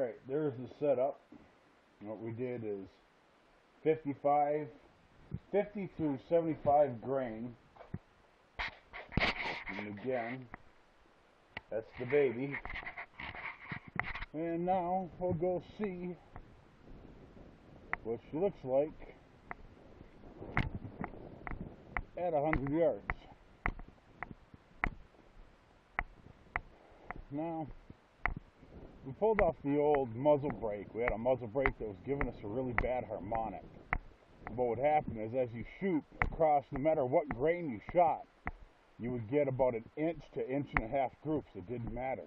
Alright, there's the setup. What we did is 50 through 75 grain. And again, that's the baby. And now we'll go see what she looks like at 100 yards. Now, we pulled off the old muzzle brake. We had a muzzle brake that was giving us a really bad harmonic. What would happen is as you shoot across, no matter what grain you shot, you would get about an inch to inch and a half groups. It didn't matter.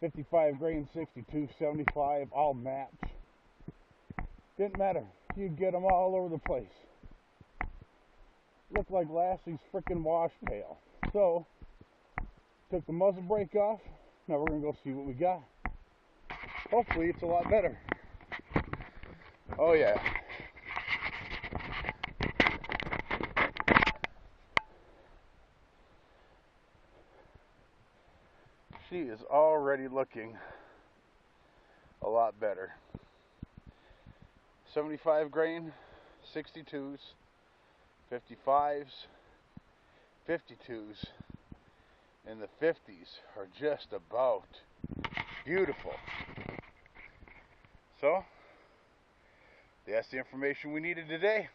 55 grain, 62, 75, all match. Didn't matter. You'd get them all over the place. Looked like Lassie's freaking wash pail. So, took the muzzle brake off. Now we're going to go see what we got. Hopefully it's a lot better. Oh yeah. She is already looking a lot better. 75 grain, 62s, 55s, 52s, and the 50s are just about beautiful. So, that's the information we needed today.